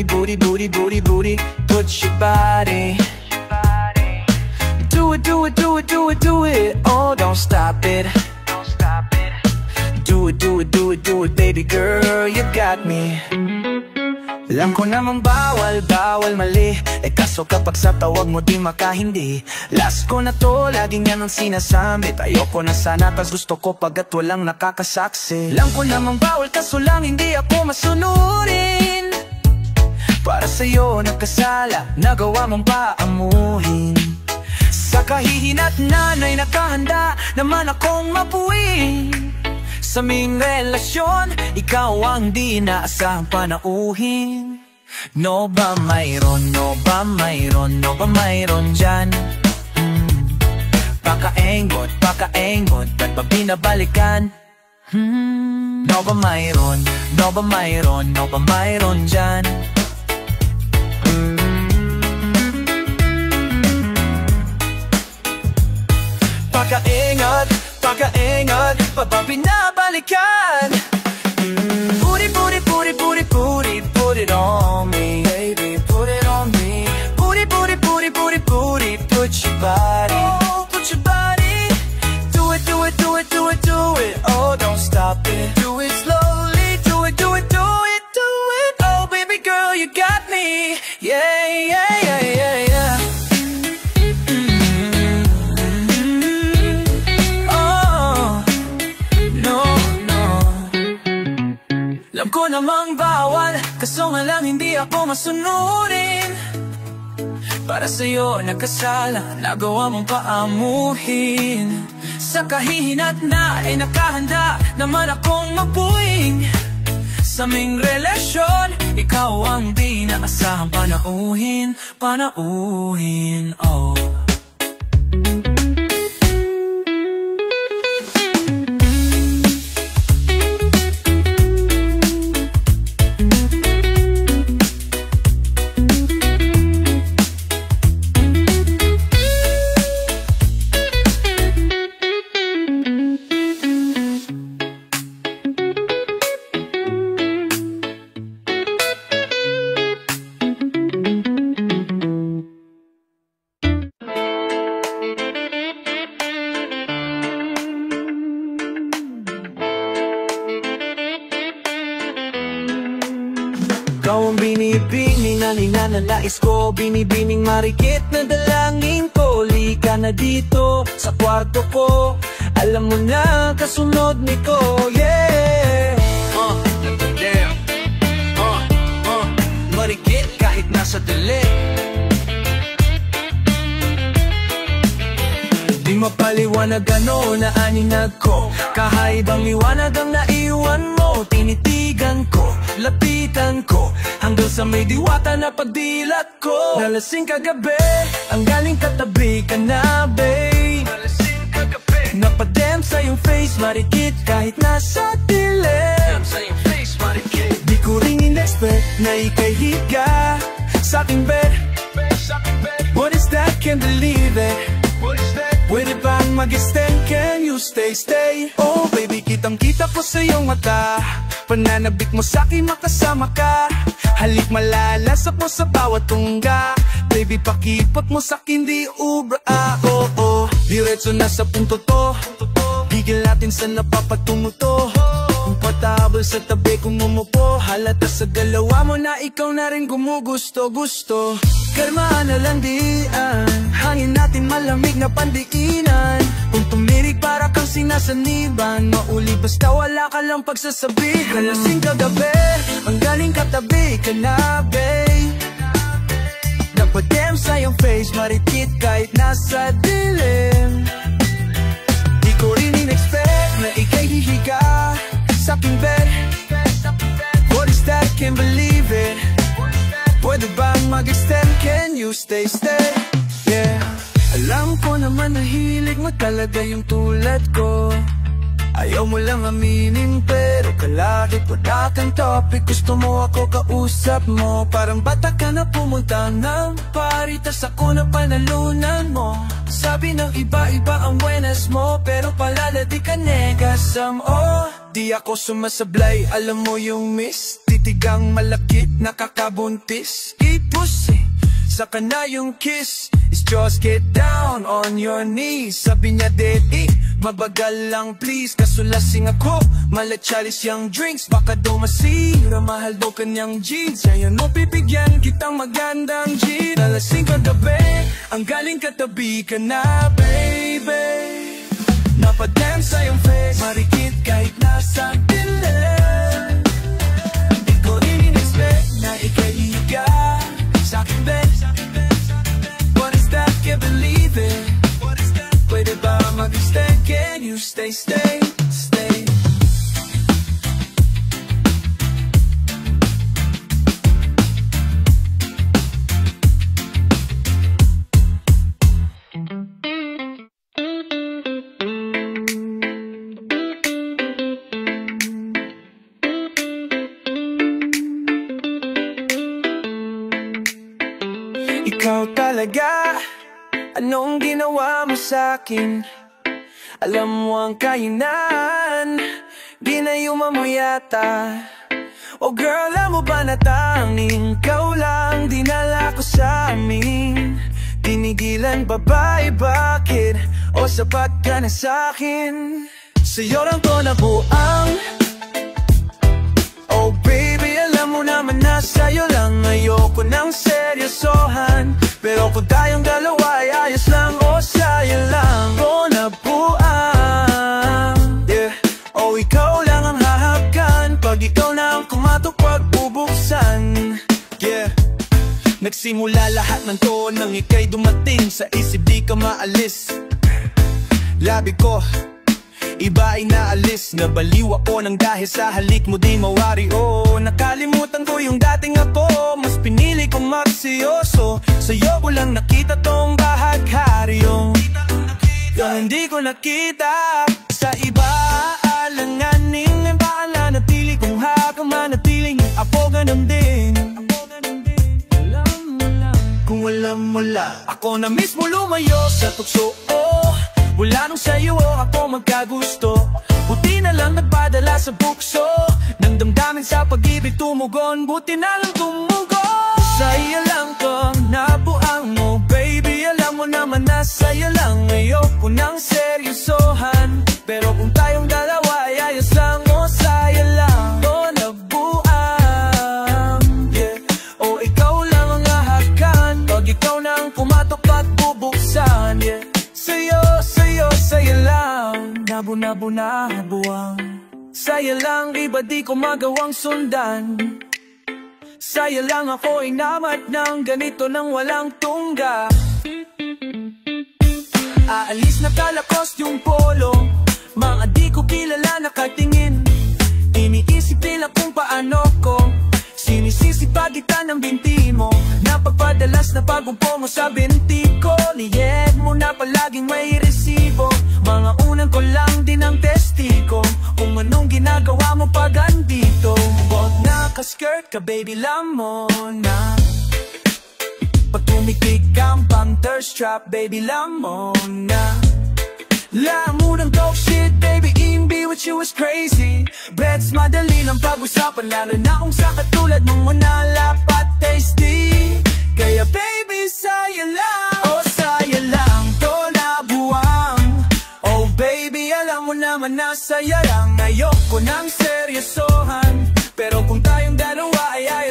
booty, booty, booty, booty, booty. Put your body. Do it, do it, do it, do it, do it. Oh, don't stop it. Do it, do it, do it, do it, baby girl, you got me. Alam ko namang bawal, bawal, mali. Kaso kapag sa tawag mo di makahindi. Last ko na to, laging yan ang sinasambit. Ayoko na sana, tas gusto ko pagkat walang nakakasaksi. Alam ko namang bawal, kaso lang hindi ako masunurin. Para sa'yo nagkasala, nagawa mong paamuhin. Sa kahihina't nanay nakahanda naman akong mapuwing. Sa aming relasyon, ikaw ang di inaasahang panauhin. No ba mayroon, no ba mayroon, no ba mayroon dyan? Pakaengot, ba't ba binabalikan? No ba mayroon, no ba mayroon, no ba mayroon dyan? Pakaengot, ba't ba binabalikan? Put it, put it, put it, put it, put it, put it on me, baby, put it on me. Put it, put it, put it, put it, put it, put your body. Oh, put your body. Do it, do it, do it, do it, do it. Oh, don't stop it. Do it slowly, do it, do it, do it, do it. Oh, baby girl, you got me. Yeah, yeah, yeah, yeah, yeah. Alam ko namang bawal, kaso nga lang hindi ako masunurin. Para sa'yo nagkasala, nagawa mong paamuhin. Sa kahihina't na ay nakahanda naman akong mapuwing. Sa aming relasyon, ikaw ang di inaasahang panauhin. Panauhin, oh. Ikaw ang binibining na ninanalais ko, binibining marikit na dalangin ko. Lika na dito sa kwarto ko, alam mo na kasunod nito, yeah. Damn. Marikit kahit nasa dali. Di mapaliwanag ano na aninag ko, kahaibang liwanag ang naiwan mo. Tinitigan ko, lapitan ko, hanggang sa may diwata na pagdilat ko. Nalasing kagabi, ang galing katabi ka na, babe. Nalasing kagabi, napadem sa iyong face, marikit kahit nasa dilim. Sa iyong face, marikit. Di ko rin in-expect na ika'y higa sa aking bed. What is that? Can't believe it. What is that? Pwede bang mag-extend? Can you stay? Oh baby, kitang-kita ko sa iyong mata. Pananabik mo sa'kin makasama ka. Halik malalasap mo sa bawat tungga. Baby, pakipot mo sa'kin di ubra. Oh. Diretso na sa punto to. Bigil natin sa napapatungo to. Comfortable sa tabi kung umupo. Halata sa galawa mo na ikaw na rin gumugusto. Kalmahan na lang dian, hangin natin malamig na pandiinan. Kung tumirig para kang sinasaniban, mauli basta wala ka lang pagsasabi. Nalasing kagabi, ang galing katabi ka na, babe. Napadem sa iyong face, marikit kahit nasa dilim. Di ko rin in-expect na ika'y hihiga sa aking bed. What is that? Can't believe it. Pwede bang mag-extend? Can you stay? Yeah. Alam ko naman na hilig mo talaga yung tulad ko. Ayaw mo lang aminin pero kalahit wala kang topic. Gusto mo ako kausap mo, parang bata ka na pumunta ng party, tas ako na panalunan mo. Sabi ng iba-iba ang buenas mo, pero palala di ka negasam. Oh, di ako sumasablay, alam mo yung miss. Di tinitigang malakit, nakakabuntis. Ipus saka na yung kiss. It's just get down on your knees. Sabi niya daddy, mabagal lang please. Kaso lasing ako, malachalis yung drinks. Baka daw masira, mahal daw kanyang jeans. Ayan mo bibigyan kitang magandang jeans. Nalasing kagabi, ang galing katabi ka na baby. Napadance sa iyong face, marikit kahit nasa dilim. Di ko rin in-expect na ikaiga sa'kin babe. What is that, can't believe it. Pwede ba mag-stay, can you stay, stay, stay. Ikaw talaga, anong ginawa mo sa'kin? Alam mo ang kainan, ginayuma mo yata. Oh girl, alam mo ba na tanging ikaw lang dinala ko sa amin? Tinigilan babae, bakit? O sapat ka na sa'kin? Sa'yo lang to nabuang. Oh baby, alam mo naman na sa'yo lang. Ayoko ng seryosohan, pero kung tayong dalawa ay ayos lang. O sa'yo lang ko nabuang, yeah. O ikaw lang ang hahapkan, pag ikaw na ang kumatok pag bubuksan, yeah. Nagsimula lahat ng to nang ika'y dumating. Sa isip di ka maalis. Labi ko iba ay naalis. Nabaliw ako ng dahil sa halik mo di mawari. Oh, nakalimutan ko yung dating ako. Mas pinili kong magsiyoso. Sa'yo ko lang nakita tong bahaghari. Hindi ko nakita sa iba. Alanganin, baka nanatili kong haka manatiling ako ganun din. Kung alam mo lang, ako na mismo lumayo sa tukso. Oh, wala nung sa'yo ako magkagusto. Buti na lang nagpadala sa bukso ng damdamin sa pag-ibig tumugon. Buti na lang tumugon. Sa'yo lang to nabuang mo baby. Alam mo naman na sa'yo lang. Ayoko ng seryosohan, pero kung tayong dalawa ay ayos lang. O sa'yo lang to nabuang, yeah. O ikaw lang ang hahakan, pag ikaw na ang pumatok at bubuksan, yeah. Sa'yo lang, nabu-nabu-nabuang. Sa'yo lang, iba di ko magawang sundan. Sa'yo lang ako inamat ng ganito nang walang tungga. Aalis na talakos yung polo, mga di ko kilala nakatingin. Iniisip nila kung paano ko sinisisipagitan ng binti mo. Napagpadalas na pagumpo mo sa binti ko. Niyed mo na palaging may resibo. Mga unang ko lang din ang testigo kung anong ginagawa mo pag andito. Huwag nakaskirt ka baby, lam mo na. Pag tumikik ang pang thirst trap baby, lam mo na. Lam mo ng dope shit baby, be with you is crazy. Bets madali ng pag-usapan, lalo na kung sa katulad mong manalapat tasty. Kaya baby, sa'yo lang, oh sa'yo lang to nabuang. Oh baby, alam mo naman na sa'yo lang. Ayoko ng seryosohan, pero kung tayong dalawa ay ayos